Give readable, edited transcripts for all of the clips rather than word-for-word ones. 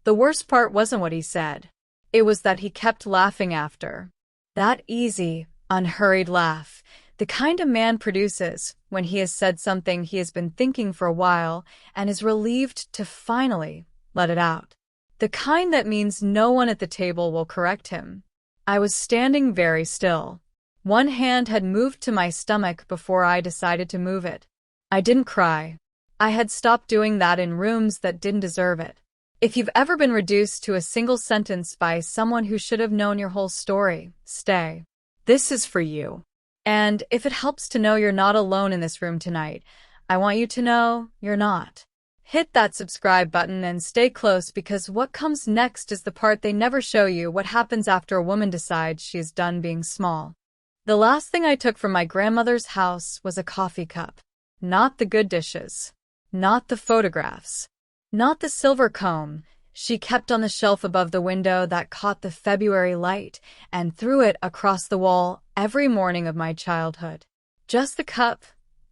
The worst part wasn't what he said. It was that he kept laughing after. That easy, unhurried laugh, the kind a man produces when he has said something he has been thinking for a while and is relieved to finally let it out. The kind that means no one at the table will correct him. I was standing very still. One hand had moved to my stomach before I decided to move it. I didn't cry. I had stopped doing that in rooms that didn't deserve it. If you've ever been reduced to a single sentence by someone who should have known your whole story, stay. This is for you. And if it helps to know you're not alone in this room tonight, I want you to know you're not. Hit that subscribe button and stay close, because what comes next is the part they never show you: what happens after a woman decides she is done being small. The last thing I took from my grandmother's house was a coffee cup. Not the good dishes. Not the photographs. Not the silver comb she kept on the shelf above the window that caught the February light and threw it across the wall every morning of my childhood. Just the cup,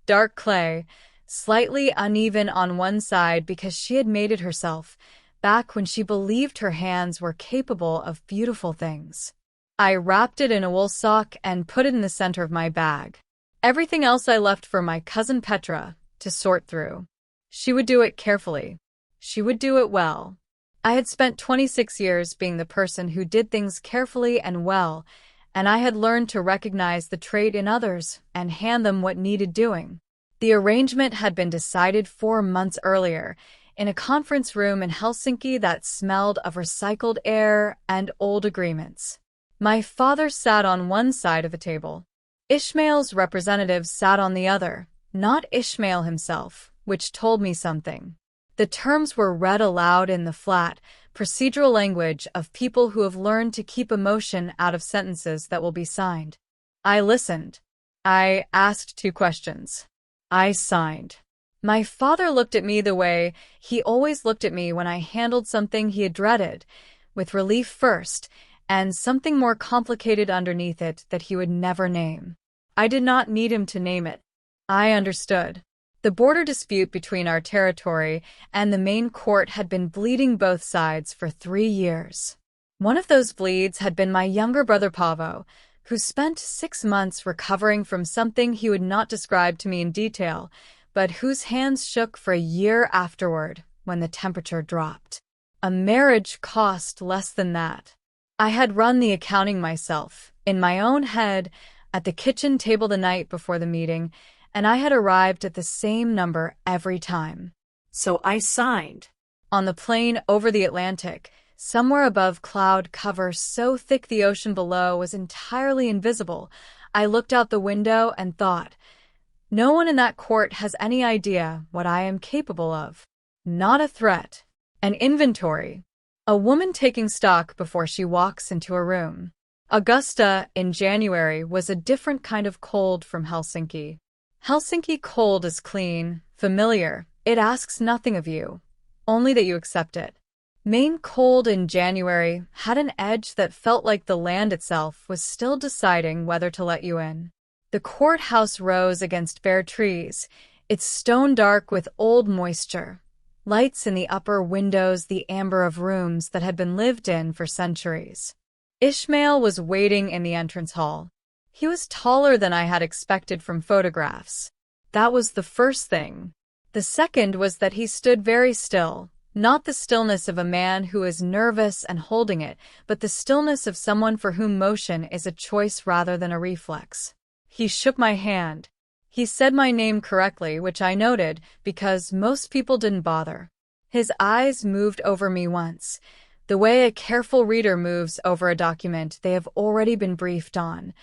dark clay, slightly uneven on one side because she had made it herself, back when she believed her hands were capable of beautiful things. I wrapped it in a wool sock and put it in the center of my bag. Everything else I left for my cousin Petra to sort through. She would do it carefully. She would do it well. I had spent 26 years being the person who did things carefully and well, and I had learned to recognize the trait in others and hand them what needed doing. The arrangement had been decided 4 months earlier, in a conference room in Helsinki that smelled of recycled air and old agreements. My father sat on one side of the table. Ishmael's representatives sat on the other, not Ishmael himself, which told me something. The terms were read aloud in the flat, procedural language of people who have learned to keep emotion out of sentences that will be signed. I listened. I asked 2 questions. I signed. My father looked at me the way he always looked at me when I handled something he had dreaded, with relief first, and something more complicated underneath it that he would never name. I did not need him to name it. I understood. The border dispute between our territory and the main court had been bleeding both sides for 3 years. One of those bleeds had been my younger brother Paavo, who spent 6 months recovering from something he would not describe to me in detail, but whose hands shook for a year afterward when the temperature dropped. A marriage cost less than that. I had run the accounting myself, in my own head, at the kitchen table the night before the meeting, and I had arrived at the same number every time. So I signed. On the plane over the Atlantic, somewhere above cloud cover so thick the ocean below was entirely invisible, I looked out the window and thought, no one in that court has any idea what I am capable of. Not a threat. An inventory. A woman taking stock before she walks into a room. Augusta, in January, was a different kind of cold from Helsinki. Helsinki cold is clean, familiar. It asks nothing of you, only that you accept it. Maine cold in January had an edge that felt like the land itself was still deciding whether to let you in. The courthouse rose against bare trees, its stone dark with old moisture. Lights in the upper windows, the amber of rooms that had been lived in for centuries. Ishmael was waiting in the entrance hall. He was taller than I had expected from photographs. That was the first thing. The second was that he stood very still, not the stillness of a man who is nervous and holding it, but the stillness of someone for whom motion is a choice rather than a reflex. He shook my hand. He said my name correctly, which I noted because most people didn't bother. His eyes moved over me once, the way a careful reader moves over a document they have already been briefed on,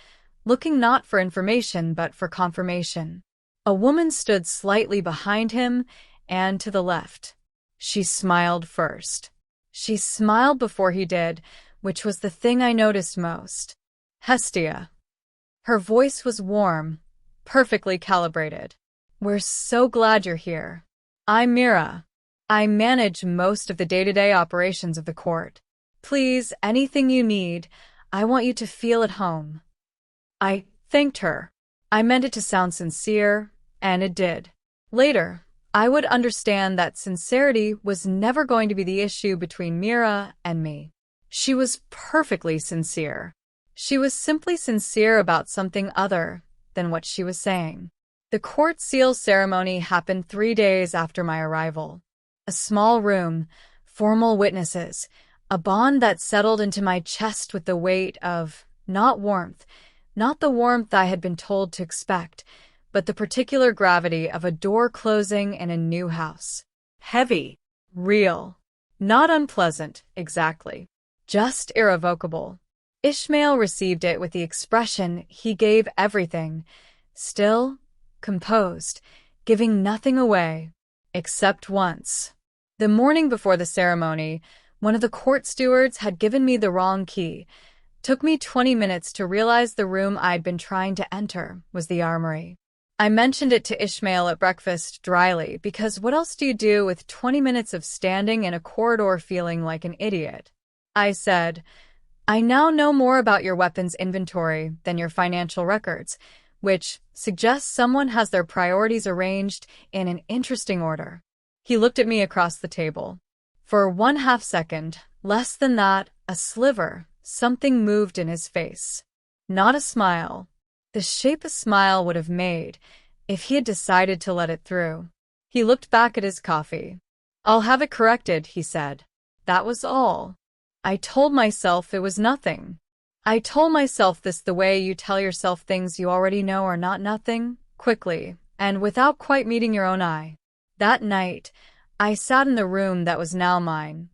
looking not for information but for confirmation. A woman stood slightly behind him and to the left. She smiled first. She smiled before he did, which was the thing I noticed most. Hestia. Her voice was warm, perfectly calibrated. We're so glad you're here. I'm Mira. I manage most of the day-to-day operations of the court. Please, anything you need, I want you to feel at home. I thanked her. I meant it to sound sincere, and it did. Later, I would understand that sincerity was never going to be the issue between Mira and me. She was perfectly sincere. She was simply sincere about something other than what she was saying. The court seal ceremony happened 3 days after my arrival. A small room, formal witnesses, a bond that settled into my chest with the weight of, not the warmth I had been told to expect, but the particular gravity of a door closing in a new house. Heavy, real, not unpleasant, exactly, just irrevocable. Ishmael received it with the expression he gave everything, still, composed, giving nothing away, except once. The morning before the ceremony, one of the court stewards had given me the wrong key. Took me 20 minutes to realize the room I'd been trying to enter was the armory. I mentioned it to Ishmael at breakfast dryly, because what else do you do with 20 minutes of standing in a corridor feeling like an idiot? I said, I now know more about your weapons inventory than your financial records, which suggests someone has their priorities arranged in an interesting order. He looked at me across the table. For 1/2 second, less than that, a sliver, something moved in his face. Not a smile. The shape a smile would have made if he had decided to let it through. He looked back at his coffee. I'll have it corrected, he said. That was all. I told myself it was nothing. I told myself this the way you tell yourself things you already know are not nothing, quickly, and without quite meeting your own eye. That night, I sat in the room that was now mine,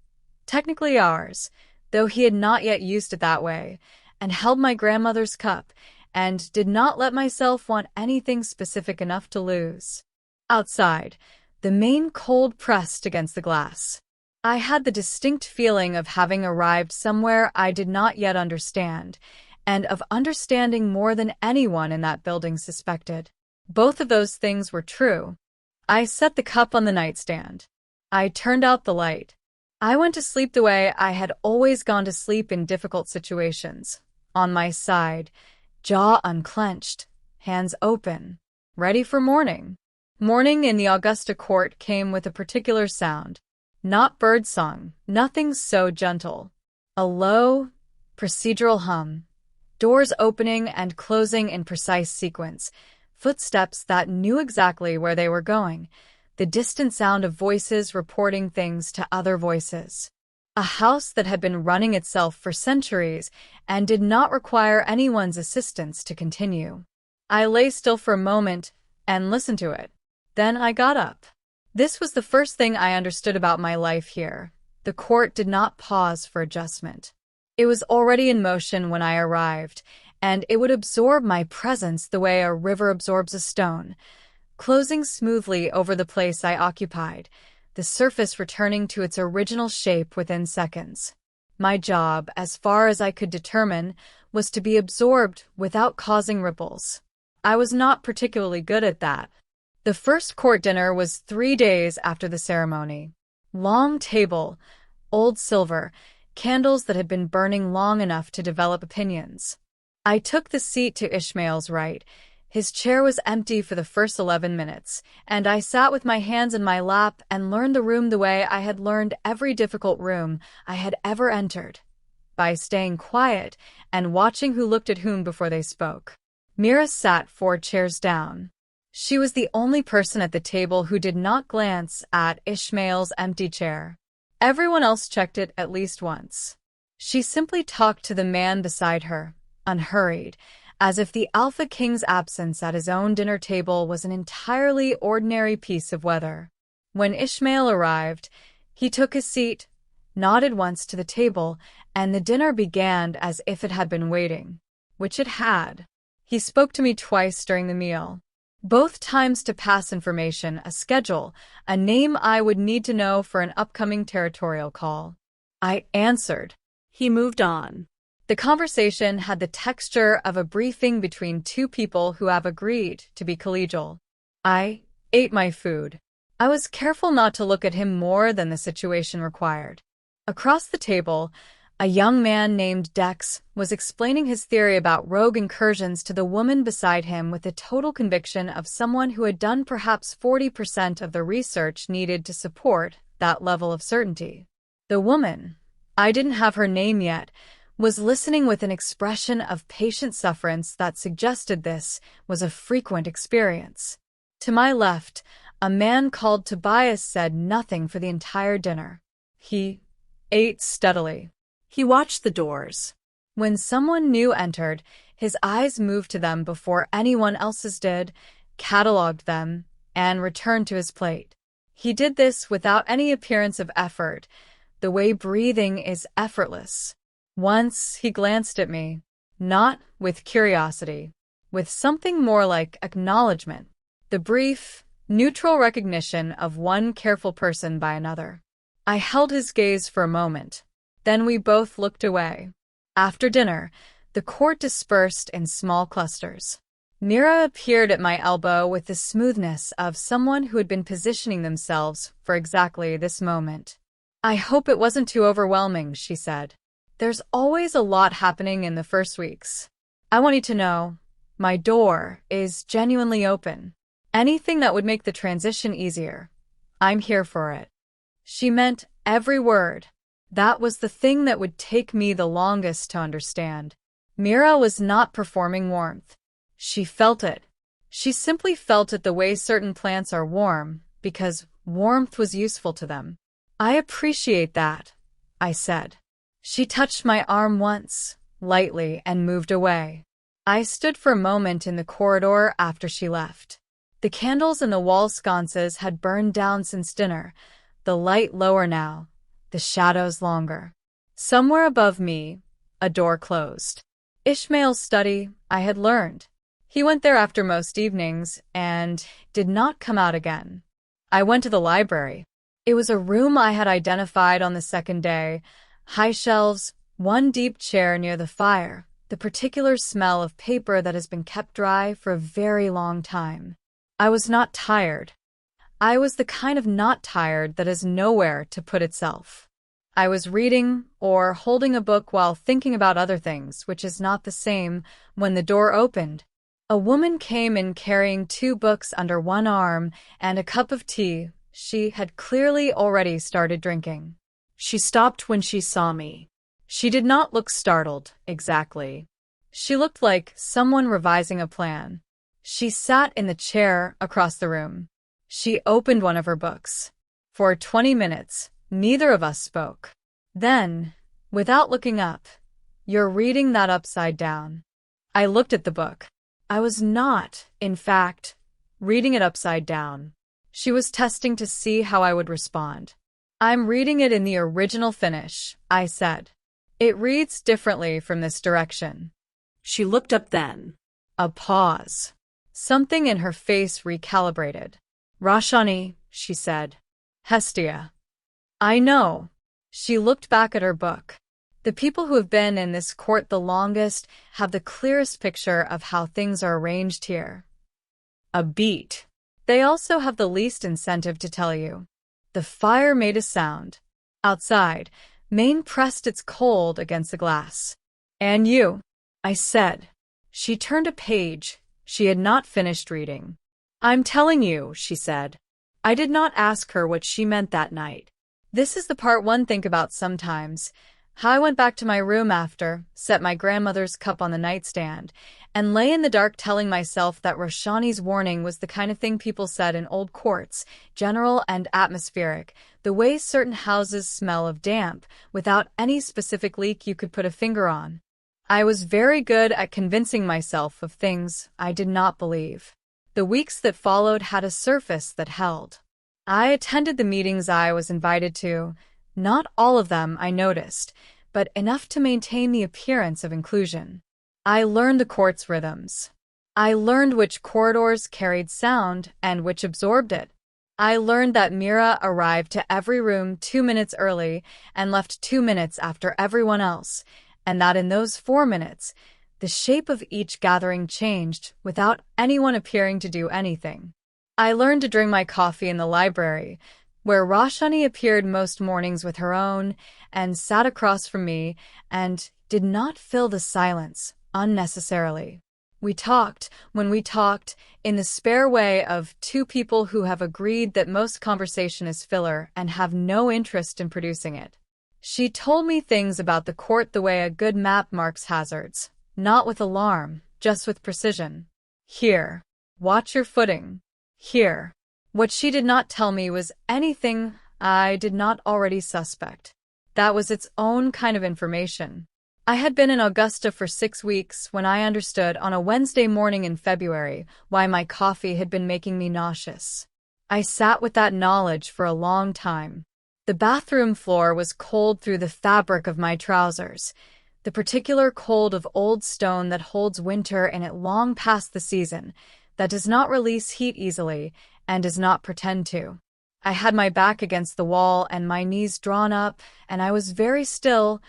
technically ours, though he had not yet used it that way, and held my grandmother's cup, and did not let myself want anything specific enough to lose. Outside, the main cold pressed against the glass. I had the distinct feeling of having arrived somewhere I did not yet understand, and of understanding more than anyone in that building suspected. Both of those things were true. I set the cup on the nightstand. I turned out the light. I went to sleep the way I had always gone to sleep in difficult situations, on my side, jaw unclenched, hands open, ready for morning. Morning in the Augusta court came with a particular sound. Not birdsong, nothing so gentle. A low, procedural hum. Doors opening and closing in precise sequence. Footsteps that knew exactly where they were going. The distant sound of voices reporting things to other voices. A house that had been running itself for centuries and did not require anyone's assistance to continue. I lay still for a moment and listened to it. Then I got up. This was the first thing I understood about my life here. The court did not pause for adjustment. It was already in motion when I arrived, and it would absorb my presence the way a river absorbs a stone, closing smoothly over the place I occupied, the surface returning to its original shape within seconds. My job, as far as I could determine, was to be absorbed without causing ripples. I was not particularly good at that. The first court dinner was 3 days after the ceremony. Long table, old silver, candles that had been burning long enough to develop opinions. I took the seat to Ishmael's right. His chair was empty for the first 11 minutes, and I sat with my hands in my lap and learned the room the way I had learned every difficult room I had ever entered, by staying quiet and watching who looked at whom before they spoke. Mira sat 4 chairs down. She was the only person at the table who did not glance at Ishmael's empty chair. Everyone else checked it at least once. She simply talked to the man beside her, unhurried, as if the Alpha King's absence at his own dinner table was an entirely ordinary piece of weather. When Ishmael arrived, he took his seat, nodded once to the table, and the dinner began as if it had been waiting, which it had. He spoke to me twice during the meal. Both times to pass information, a schedule, a name I would need to know for an upcoming territorial call. I answered. He moved on. The conversation had the texture of a briefing between 2 people who have agreed to be collegial. I ate my food. I was careful not to look at him more than the situation required. Across the table, A young man named Dex was explaining his theory about rogue incursions to the woman beside him with the total conviction of someone who had done perhaps 40% of the research needed to support that level of certainty. The woman, I didn't have her name yet, was listening with an expression of patient sufferance that suggested this was a frequent experience. To my left, a man called Tobias said nothing for the entire dinner. He ate steadily. He watched the doors. When someone new entered, his eyes moved to them before anyone else's did, cataloged them, and returned to his plate. He did this without any appearance of effort, the way breathing is effortless. Once he glanced at me, not with curiosity, with something more like acknowledgement, the brief, neutral recognition of one careful person by another. I held his gaze for a moment. Then we both looked away. After dinner, the court dispersed in small clusters. Mira appeared at my elbow with the smoothness of someone who had been positioning themselves for exactly this moment. I hope it wasn't too overwhelming, she said. There's always a lot happening in the first weeks. I want you to know, my door is genuinely open. Anything that would make the transition easier, I'm here for it. She meant every word. That was the thing that would take me the longest to understand. Mira was not performing warmth. She felt it. She simply felt it the way certain plants are warm, because warmth was useful to them. I appreciate that, I said. She touched my arm once, lightly, and moved away. I stood for a moment in the corridor after she left. The candles in the wall sconces had burned down since dinner, the light lower now, the shadows longer. Somewhere above me, a door closed. Ishmael's study, I had learned. He went there after most evenings and did not come out again. I went to the library. It was a room I had identified on the second day. High shelves, one deep chair near the fire, the particular smell of paper that has been kept dry for a very long time. I was not tired. I was the kind of not tired that has nowhere to put itself. I was reading or holding a book while thinking about other things, which is not the same, when the door opened. A woman came in carrying 2 books under one arm and a cup of tea she had clearly already started drinking. She stopped when she saw me. She did not look startled, exactly. She looked like someone revising a plan. She sat in the chair across the room. She opened one of her books. For 20 minutes, neither of us spoke. Then, without looking up, "You're reading that upside down." I looked at the book. I was not, in fact, reading it upside down. She was testing to see how I would respond. "I'm reading it in the original Finnish," I said. "It reads differently from this direction." She looked up then. A pause. Something in her face recalibrated. "Rashani," she said. "Hestia." "I know." She looked back at her book. The people who have been in this court the longest have the clearest picture of how things are arranged here. A beat. They also have the least incentive to tell you. The fire made a sound. Outside, Maine pressed its cold against the glass. "And you," I said. She turned a page. She had not finished reading. "I'm telling you," she said. I did not ask her what she meant that night. This is the part one think about sometimes. How I went back to my room after, set my grandmother's cup on the nightstand, and lay in the dark telling myself that Roshani's warning was the kind of thing people said in old courts, general and atmospheric, the way certain houses smell of damp, without any specific leak you could put a finger on. I was very good at convincing myself of things I did not believe. The weeks that followed had a surface that held. I attended the meetings I was invited to. Not all of them, I noticed, but enough to maintain the appearance of inclusion. I learned the court's rhythms. I learned which corridors carried sound and which absorbed it. I learned that Mira arrived to every room 2 minutes early and left 2 minutes after everyone else, and that in those 4 minutes, the shape of each gathering changed without anyone appearing to do anything. I learned to drink my coffee in the library, where Roshani appeared most mornings with her own and sat across from me and did not fill the silence unnecessarily. We talked, when we talked, in the spare way of two people who have agreed that most conversation is filler and have no interest in producing it. She told me things about the court the way a good map marks hazards, not with alarm, just with precision. Here. Watch your footing. Here. What she did not tell me was anything I did not already suspect. That was its own kind of information. I had been in Augusta for 6 weeks when I understood on a Wednesday morning in February why my coffee had been making me nauseous. I sat with that knowledge for a long time. The bathroom floor was cold through the fabric of my trousers, the particular cold of old stone that holds winter in it long past the season, that does not release heat easily and does not pretend to. I had my back against the wall and my knees drawn up, and I was very still,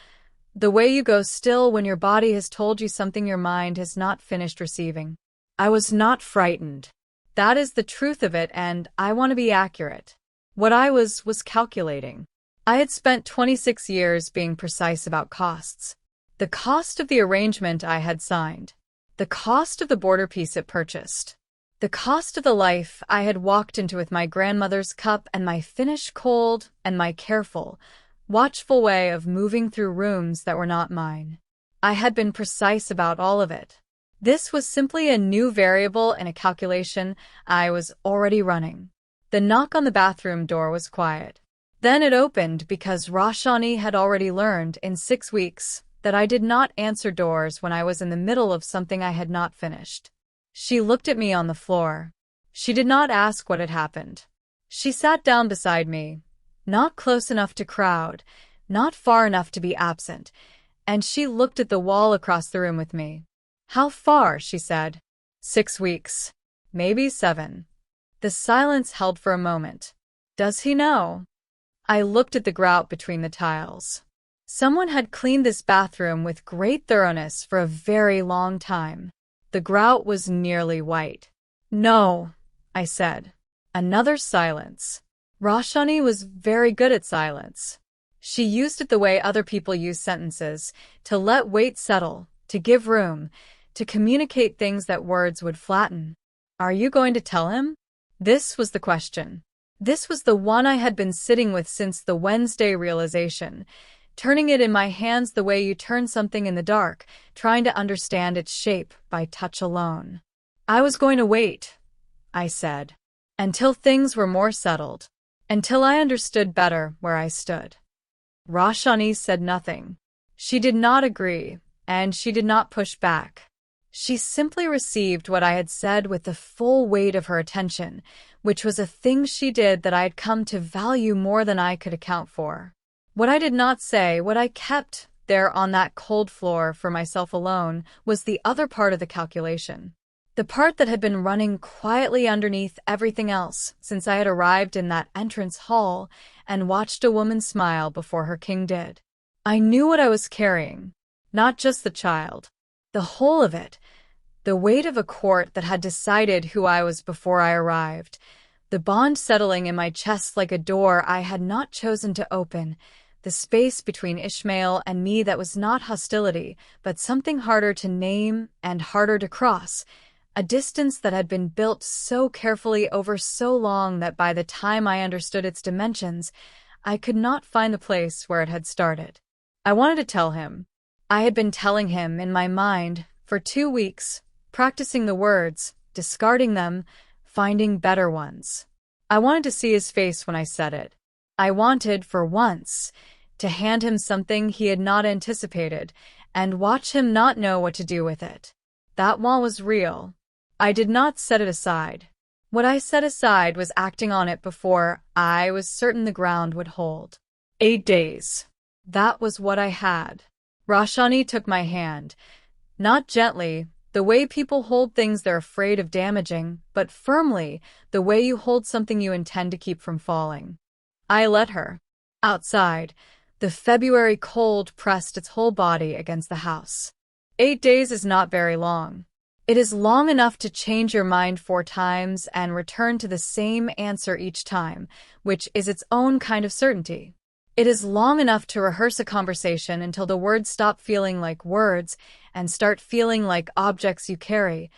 the way you go still when your body has told you something your mind has not finished receiving. I was not frightened. That is the truth of it, and I want to be accurate. What I was calculating. I had spent 26 years being precise about costs. The cost of the arrangement I had signed. The cost of the border piece it purchased. The cost of the life I had walked into with my grandmother's cup and my finished cold and my careful, watchful way of moving through rooms that were not mine. I had been precise about all of it. This was simply a new variable in a calculation I was already running. The knock on the bathroom door was quiet. Then it opened because Roshani had already learned in 6 weeks that I did not answer doors when I was in the middle of something I had not finished. She looked at me on the floor. She did not ask what had happened. She sat down beside me, not close enough to crowd, not far enough to be absent, and she looked at the wall across the room with me. How far? She said. 6 weeks. Maybe 7. The silence held for a moment. Does he know? I looked at the grout between the tiles. Someone had cleaned this bathroom with great thoroughness for a very long time. The grout was nearly white. No, I said. Another silence. Roshani was very good at silence. She used it the way other people use sentences, to let weight settle, to give room, to communicate things that words would flatten. Are you going to tell him? This was the question. This was the one I had been sitting with since the Wednesday realization, turning it in my hands the way you turn something in the dark, trying to understand its shape by touch alone. I was going to wait, I said, until things were more settled, until I understood better where I stood. Roshani said nothing. She did not agree, and she did not push back. She simply received what I had said with the full weight of her attention, which was a thing she did that I had come to value more than I could account for. What I did not say, what I kept there on that cold floor for myself alone, was the other part of the calculation. The part that had been running quietly underneath everything else since I had arrived in that entrance hall and watched a woman smile before her king did. I knew what I was carrying, not just the child, the whole of it, the weight of a court that had decided who I was before I arrived, the bond settling in my chest like a door I had not chosen to open, the space between Ishmael and me that was not hostility, but something harder to name and harder to cross, a distance that had been built so carefully over so long that by the time I understood its dimensions, I could not find the place where it had started. I wanted to tell him. I had been telling him in my mind for 2 weeks, practicing the words, discarding them, finding better ones. I wanted to see his face when I said it. I wanted, for once, to hand him something he had not anticipated and watch him not know what to do with it. That wall was real. I did not set it aside. What I set aside was acting on it before I was certain the ground would hold. 8 days. That was what I had. Roshani took my hand, not gently, the way people hold things they're afraid of damaging, but firmly, the way you hold something you intend to keep from falling. I let her. Outside, the February cold pressed its whole body against the house. 8 days is not very long. It is long enough to change your mind 4 times and return to the same answer each time, which is its own kind of certainty. It is long enough to rehearse a conversation until the words stop feeling like words and start feeling like objects you carry,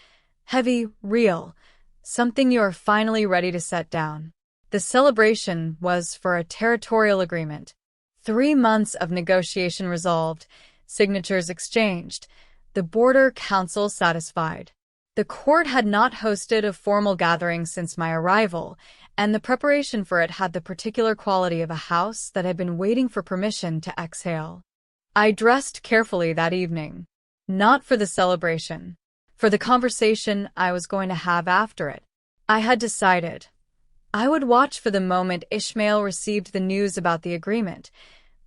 heavy, real, something you are finally ready to set down. The celebration was for a territorial agreement. 3 months of negotiation resolved, signatures exchanged, the border council satisfied. The court had not hosted a formal gathering since my arrival, and the preparation for it had the particular quality of a house that had been waiting for permission to exhale. I dressed carefully that evening. Not for the celebration. For the conversation I was going to have after it. I had decided. I would watch for the moment Ishmael received the news about the agreement.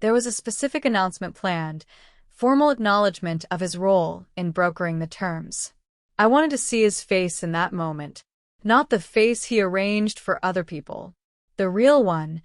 There was a specific announcement planned, formal acknowledgement of his role in brokering the terms. I wanted to see his face in that moment, not the face he arranged for other people. The real one,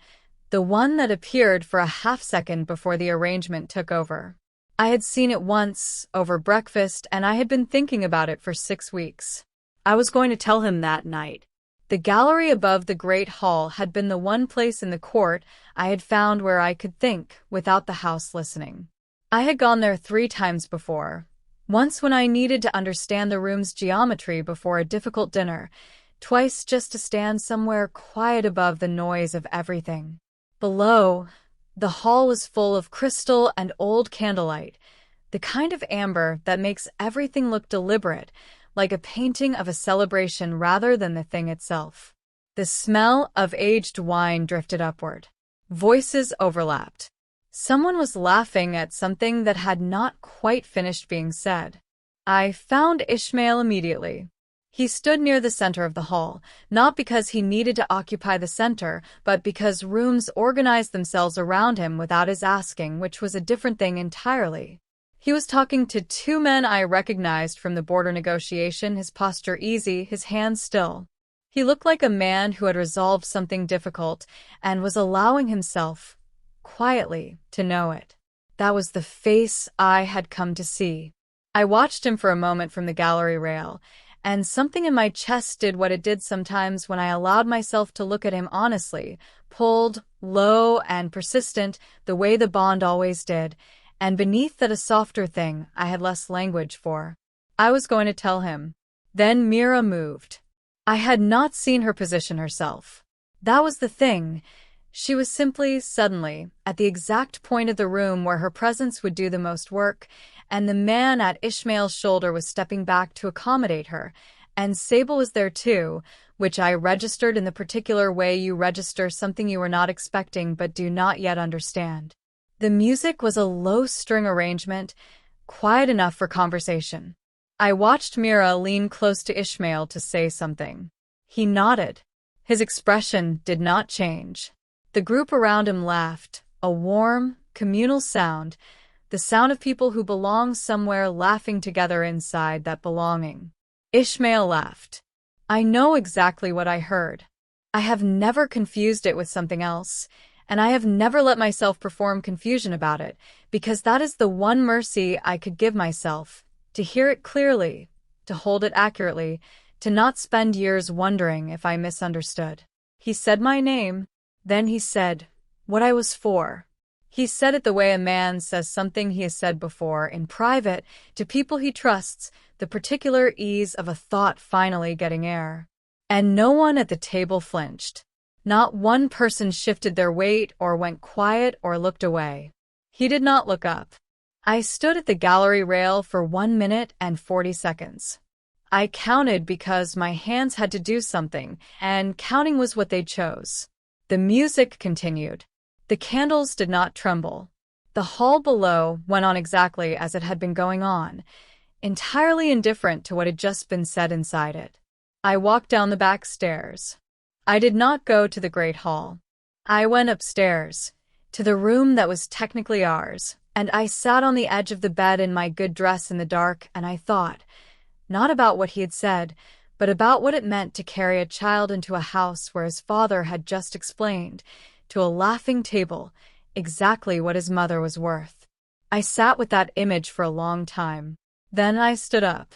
the one that appeared for a half-second before the arrangement took over. I had seen it once, over breakfast, and I had been thinking about it for 6 weeks. I was going to tell him that night. The gallery above the great hall had been the one place in the court I had found where I could think without the house listening. I had gone there 3 times before. Once when I needed to understand the room's geometry before a difficult dinner, twice just to stand somewhere quiet above the noise of everything. Below, the hall was full of crystal and old candlelight, the kind of amber that makes everything look deliberate, like a painting of a celebration rather than the thing itself. The smell of aged wine drifted upward. Voices overlapped. Someone was laughing at something that had not quite finished being said. I found Ishmael immediately. He stood near the center of the hall, not because he needed to occupy the center, but because rooms organized themselves around him without his asking, which was a different thing entirely. He was talking to 2 men I recognized from the border negotiation, his posture easy, his hands still. He looked like a man who had resolved something difficult and was allowing himself, quietly, to know it. That was the face I had come to see. I watched him for a moment from the gallery rail, and something in my chest did what it did sometimes when I allowed myself to look at him honestly, pulled, low and persistent, the way the bond always did, and beneath that a softer thing I had less language for. I was going to tell him. Then Mira moved. I had not seen her position herself. That was the thing. She was simply, suddenly, at the exact point of the room where her presence would do the most work, and the man at Ishmael's shoulder was stepping back to accommodate her, and Sable was there too, which I registered in the particular way you register something you were not expecting but do not yet understand. The music was a low-string arrangement, quiet enough for conversation. I watched Mira lean close to Ishmael to say something. He nodded. His expression did not change. The group around him laughed, a warm, communal sound, the sound of people who belong somewhere laughing together inside that belonging. Ishmael laughed. I know exactly what I heard. I have never confused it with something else, and I have never let myself perform confusion about it, because that is the one mercy I could give myself, to hear it clearly, to hold it accurately, to not spend years wondering if I misunderstood. He said my name. Then he said, what I was for. He said it the way a man says something he has said before, in private, to people he trusts, the particular ease of a thought finally getting air. And no one at the table flinched. Not one person shifted their weight or went quiet or looked away. He did not look up. I stood at the gallery rail for 1 minute and 40 seconds. I counted because my hands had to do something, and counting was what they chose. The music continued. The candles did not tremble. The hall below went on exactly as it had been going on, entirely indifferent to what had just been said inside it. I walked down the back stairs. I did not go to the great hall. I went upstairs, to the room that was technically ours, and I sat on the edge of the bed in my good dress in the dark, and I thought, not about what he had said, but about what it meant to carry a child into a house where his father had just explained, to a laughing table, exactly what his mother was worth. I sat with that image for a long time. Then I stood up.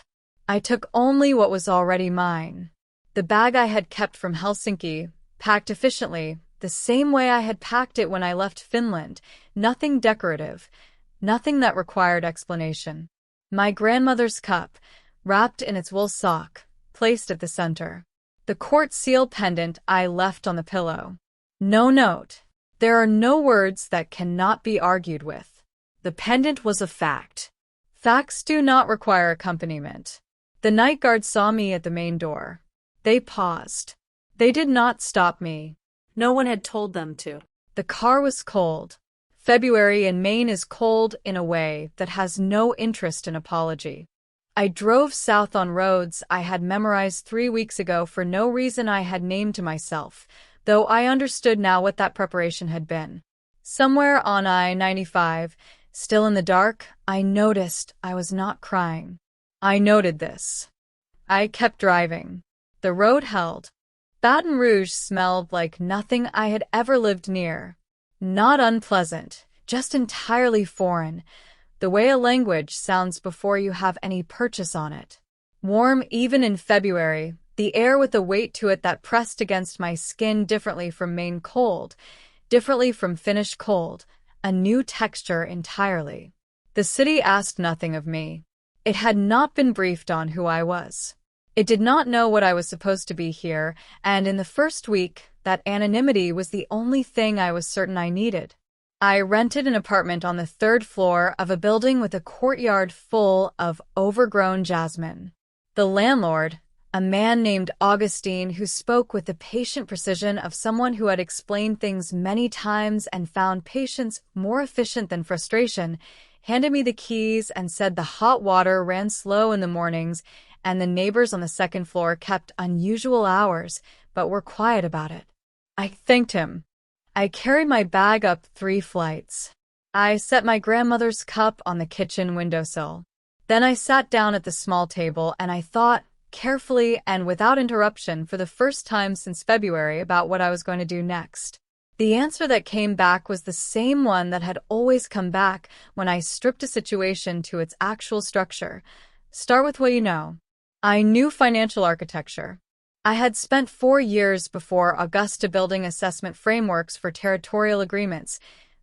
I took only what was already mine. The bag I had kept from Helsinki, packed efficiently, the same way I had packed it when I left Finland, nothing decorative, nothing that required explanation. My grandmother's cup, wrapped in its wool sock, placed at the center. The court seal pendant I left on the pillow. No note. There are no words that cannot be argued with. The pendant was a fact. Facts do not require accompaniment. The night guard saw me at the main door. They paused. They did not stop me. No one had told them to. The car was cold. February in Maine is cold in a way that has no interest in apology. I drove south on roads I had memorized 3 weeks ago for no reason I had named to myself, though I understood now what that preparation had been. Somewhere on I-95, still in the dark, I noticed I was not crying. I noted this. I kept driving. The road held. Baton Rouge smelled like nothing I had ever lived near. Not unpleasant, just entirely foreign, the way a language sounds before you have any purchase on it. Warm even in February, the air with a weight to it that pressed against my skin differently from Maine cold, differently from Finnish cold, a new texture entirely. The city asked nothing of me. It had not been briefed on who I was. It did not know what I was supposed to be here, and in the first week, that anonymity was the only thing I was certain I needed. I rented an apartment on the 3rd floor of a building with a courtyard full of overgrown jasmine. The landlord, a man named Augustine who spoke with the patient precision of someone who had explained things many times and found patience more efficient than frustration, handed me the keys and said the hot water ran slow in the mornings and the neighbors on the 2nd floor kept unusual hours, but were quiet about it. I thanked him. I carried my bag up 3 flights. I set my grandmother's cup on the kitchen windowsill. Then I sat down at the small table and I thought, carefully and without interruption for the first time since February, about what I was going to do next. The answer that came back was the same one that had always come back when I stripped a situation to its actual structure. Start with what you know. I knew financial architecture. I had spent 4 years before Augusta building assessment frameworks for territorial agreements,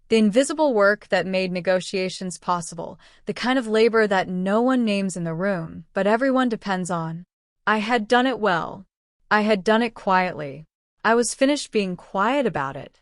the invisible work that made negotiations possible, the kind of labor that no one names in the room, but everyone depends on. I had done it well. I had done it quietly. I was finished being quiet about it.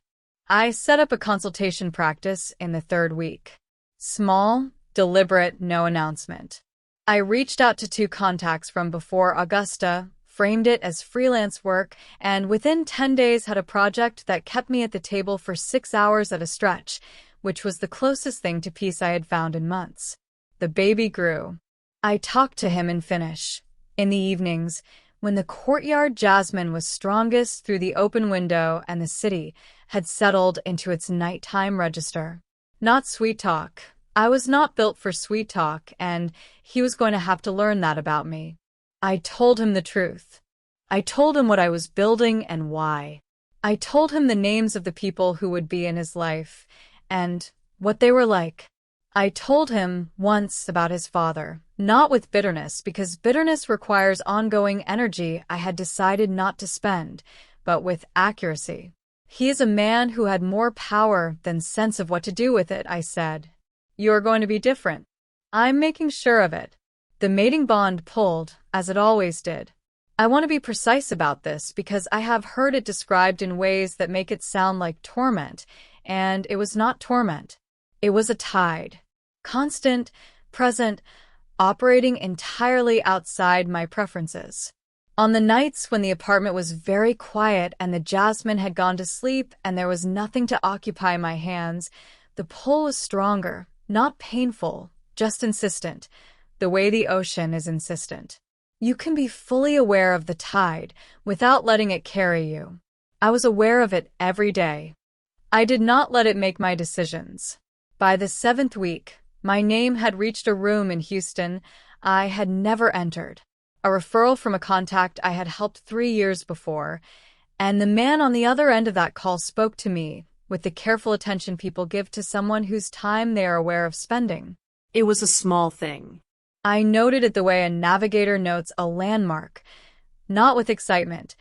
I set up a consultation practice in the 3rd week. Small, deliberate, no announcement. I reached out to 2 contacts from before Augusta, framed it as freelance work, and within 10 days had a project that kept me at the table for 6 hours at a stretch, which was the closest thing to peace I had found in months. The baby grew. I talked to him in Finnish. In the evenings, when the courtyard jasmine was strongest through the open window and the city had settled into its nighttime register. Not sweet talk. I was not built for sweet talk, and he was going to have to learn that about me. I told him the truth. I told him what I was building and why. I told him the names of the people who would be in his life, and what they were like. I told him once about his father, not with bitterness, because bitterness requires ongoing energy I had decided not to spend, but with accuracy. He is a man who had more power than sense of what to do with it, I said. You're going to be different. I'm making sure of it. The mating bond pulled, as it always did. I want to be precise about this because I have heard it described in ways that make it sound like torment, and it was not torment. It was a tide. Constant, present, operating entirely outside my preferences. On the nights when the apartment was very quiet and the jasmine had gone to sleep and there was nothing to occupy my hands, the pull was stronger, not painful, just insistent, the way the ocean is insistent. You can be fully aware of the tide without letting it carry you. I was aware of it every day. I did not let it make my decisions. By the 7th week, my name had reached a room in Houston I had never entered, a referral from a contact I had helped 3 years before, and the man on the other end of that call spoke to me with the careful attention people give to someone whose time they are aware of spending. It was a small thing. I noted it the way a navigator notes a landmark, not with excitement,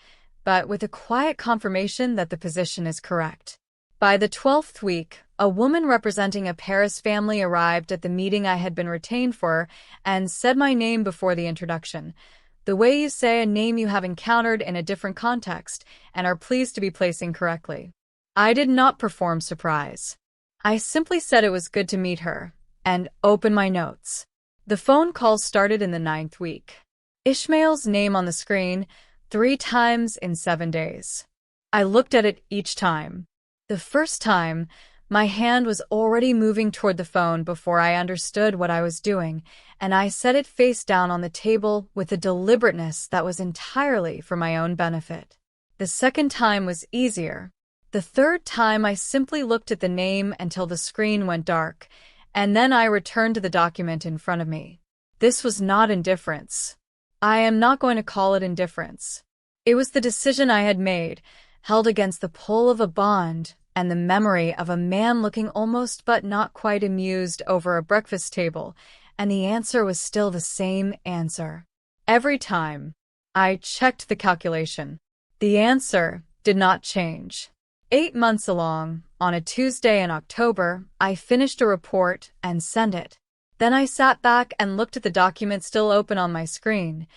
but with a quiet confirmation that the position is correct. By the 12th week, a woman representing a Paris family arrived at the meeting I had been retained for and said my name before the introduction, the way you say a name you have encountered in a different context and are pleased to be placing correctly. I did not perform surprise. I simply said it was good to meet her and opened my notes. The phone call started in the 9th week. Ishmael's name on the screen 3 times in 7 days. I looked at it each time. The first time, my hand was already moving toward the phone before I understood what I was doing, and I set it face down on the table with a deliberateness that was entirely for my own benefit. The second time was easier. The third time I simply looked at the name until the screen went dark, and then I returned to the document in front of me. This was not indifference. I am not going to call it indifference. It was the decision I had made, held against the pull of a bond and the memory of a man looking almost but not quite amused over a breakfast table, and the answer was still the same answer. Every time I checked the calculation, the answer did not change. 8 months along, on a Tuesday in October, I finished a report and sent it. Then I sat back and looked at the document still open on my screen,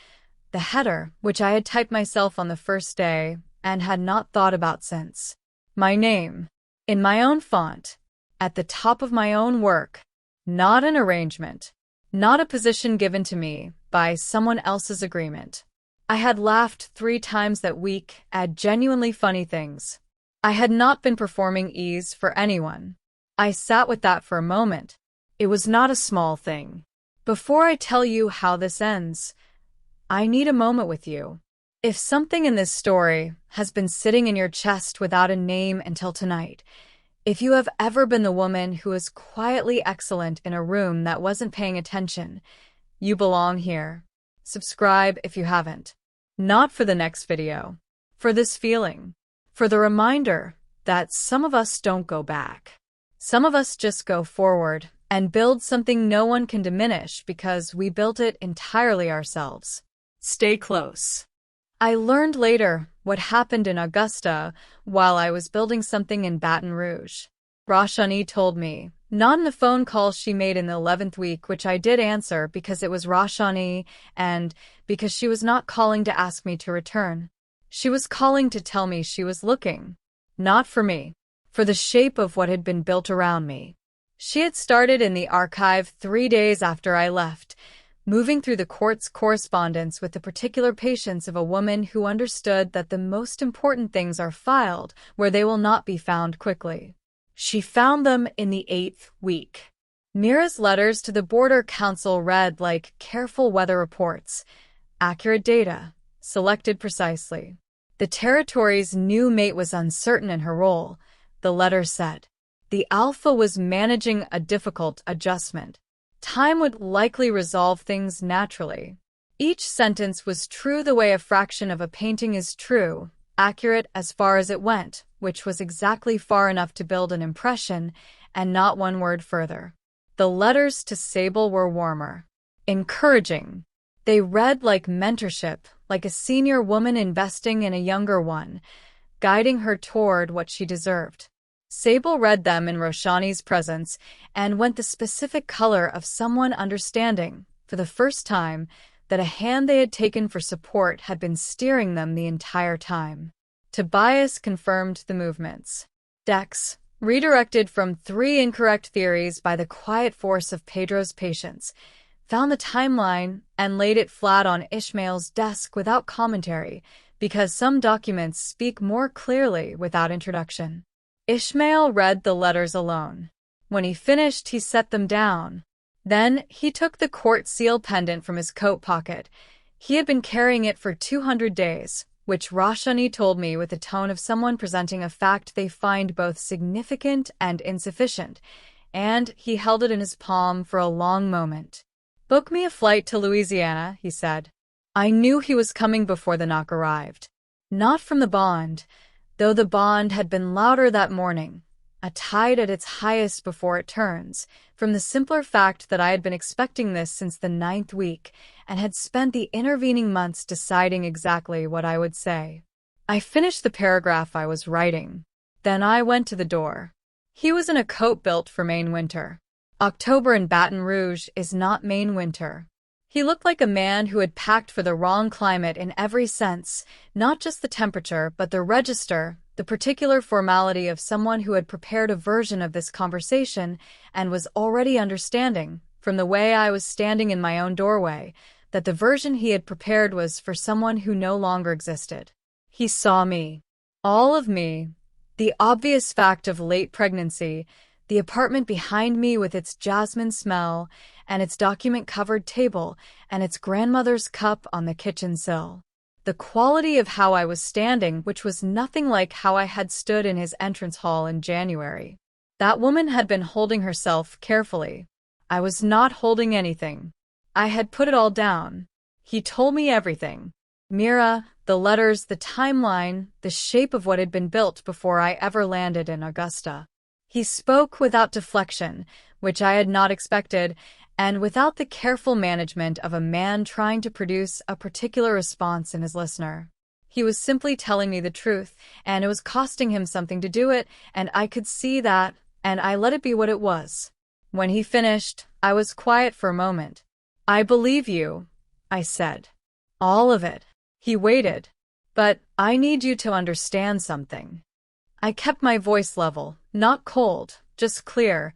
the header, which I had typed myself on the first day and had not thought about since. My name, in my own font, at the top of my own work, not an arrangement, not a position given to me by someone else's agreement. I had laughed 3 times that week at genuinely funny things. I had not been performing ease for anyone. I sat with that for a moment. It was not a small thing. Before I tell you how this ends, I need a moment with you. If something in this story has been sitting in your chest without a name until tonight, if you have ever been the woman who is quietly excellent in a room that wasn't paying attention, you belong here. Subscribe if you haven't. Not for the next video. For this feeling. For the reminder that some of us don't go back. Some of us just go forward and build something no one can diminish because we built it entirely ourselves. Stay close. I learned later what happened in Augusta while I was building something in Baton Rouge. Roshani told me, not in the phone call she made in the 11th week, which I did answer because it was Roshani and because she was not calling to ask me to return. She was calling to tell me she was looking, not for me, for the shape of what had been built around me. She had started in the archive 3 days after I left, moving through the court's correspondence with the particular patience of a woman who understood that the most important things are filed where they will not be found quickly. She found them in the 8th week. Mira's letters to the Border Council read like careful weather reports, accurate data, selected precisely. The territory's new mate was uncertain in her role, the letter said. The Alpha was managing a difficult adjustment. Time would likely resolve things naturally. Each sentence was true the way a fraction of a painting is true, accurate as far as it went, which was exactly far enough to build an impression and not one word further. The letters to Sable were warmer, encouraging. They read like mentorship, like a senior woman investing in a younger one, guiding her toward what she deserved. Sable read them in Roshani's presence and went the specific color of someone understanding, for the first time, that a hand they had taken for support had been steering them the entire time. Tobias confirmed the movements. Dex, redirected from 3 incorrect theories by the quiet force of Pedro's patience, found the timeline and laid it flat on Ishmael's desk without commentary, because some documents speak more clearly without introduction. Ishmael read the letters alone. When he finished, he set them down. Then he took the court seal pendant from his coat pocket. He had been carrying it for 200 days, which Roshani told me with the tone of someone presenting a fact they find both significant and insufficient, and he held it in his palm for a long moment. "Book me a flight to Louisiana," he said. I knew he was coming before the knock arrived. Not from the bond, though the bond had been louder that morning. a tide at its highest before it turns, from the simpler fact that I had been expecting this since the 9th week and had spent the intervening months deciding exactly what I would say. I finished the paragraph I was writing. Then I went to the door. He was in a coat built for Maine winter. October in Baton Rouge is not Maine winter. He looked like a man who had packed for the wrong climate in every sense, not just the temperature, but the register, the particular formality of someone who had prepared a version of this conversation and was already understanding, from the way I was standing in my own doorway, that the version he had prepared was for someone who no longer existed. He saw me. All of me. The obvious fact of late pregnancy, the apartment behind me with its jasmine smell, and its document-covered table, and its grandmother's cup on the kitchen sill. The quality of how I was standing, which was nothing like how I had stood in his entrance hall in January. That woman had been holding herself carefully. I was not holding anything. I had put it all down. He told me everything. Mira, the letters, the timeline, the shape of what had been built before I ever landed in Augusta. He spoke without deflection, which I had not expected, and without the careful management of a man trying to produce a particular response in his listener. He was simply telling me the truth, and it was costing him something to do it, and I could see that, and I let it be what it was. When he finished, I was quiet for a moment. "I believe you," I said. "All of it." He waited. "But I need you to understand something." I kept my voice level, not cold, just clear,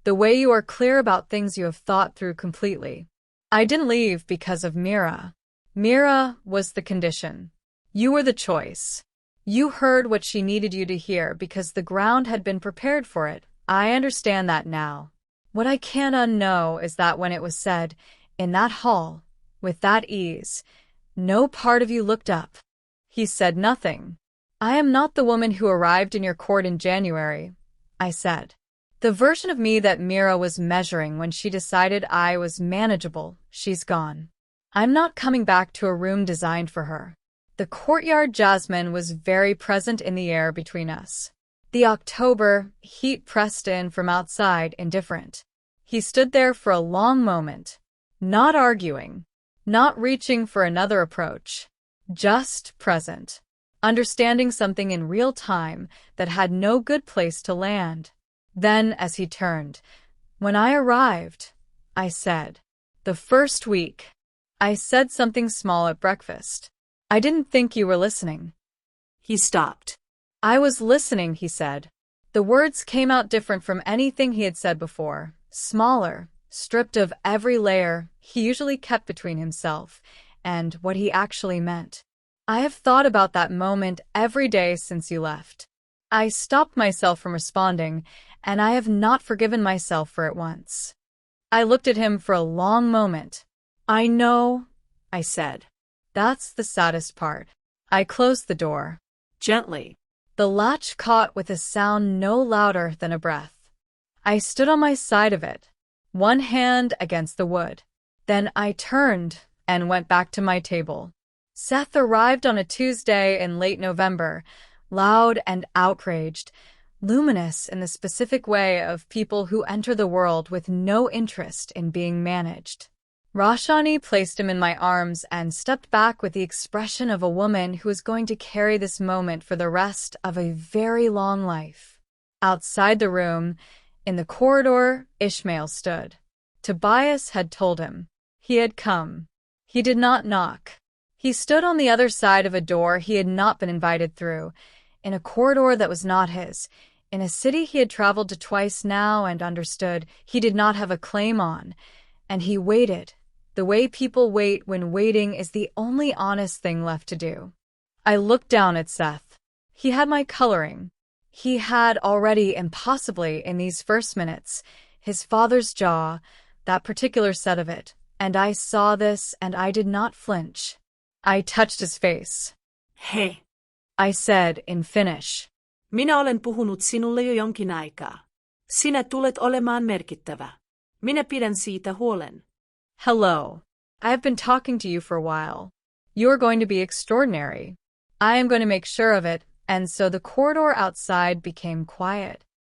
the way you are clear about things you have thought through completely. I didn't leave because of Mira. Mira was the condition. You were the choice. You heard what she needed you to hear because the ground had been prepared for it. I understand that now. What I can't unknow is that when it was said, in that hall, with that ease, no part of you looked up. He said nothing. "I am not the woman who arrived in your court in January," I said. "The version of me that Mira was measuring when she decided I was manageable, she's gone. I'm not coming back to a room designed for her." The courtyard jasmine was very present in the air between us. The October heat pressed in from outside, indifferent. He stood there for a long moment, not arguing, not reaching for another approach, just present, understanding something in real time that had no good place to land. Then, as he turned, "When I arrived," I said, "the first week, I said something small at breakfast. I didn't think you were listening." He stopped. "I was listening," he said. The words came out different from anything he had said before, smaller, stripped of every layer he usually kept between himself and what he actually meant. "I have thought about that moment every day since you left." I stopped myself from responding, and I have not forgiven myself for it once. I looked at him for a long moment. "I know," I said. "That's the saddest part." I closed the door. Gently. The latch caught with a sound no louder than a breath. I stood on my side of it, one hand against the wood. Then I turned and went back to my table. Seth arrived on a Tuesday in late November, loud and outraged, luminous in the specific way of people who enter the world with no interest in being managed. Roshani placed him in my arms and stepped back with the expression of a woman who is going to carry this moment for the rest of a very long life. Outside the room, in the corridor, Ishmael stood. Tobias had told him. He had come. He did not knock. He stood on the other side of a door he had not been invited through, in a corridor that was not his, in a city he had traveled to twice now and understood he did not have a claim on, and he waited, the way people wait when waiting is the only honest thing left to do. I looked down at Seth. He had my coloring. He had already, impossibly, in these first minutes, his father's jaw, that particular set of it, and I saw this and I did not flinch. I touched his face. "Hei," I said in Finnish. "Minä olen puhunut sinulle jo jonkin aikaa. Sinä tulet olemaan merkittävä. Minä pidän siitä huolen." Hello. I have been talking to you for a while. You are going to be extraordinary. I am going to make sure of it, and so the corridor outside became quiet.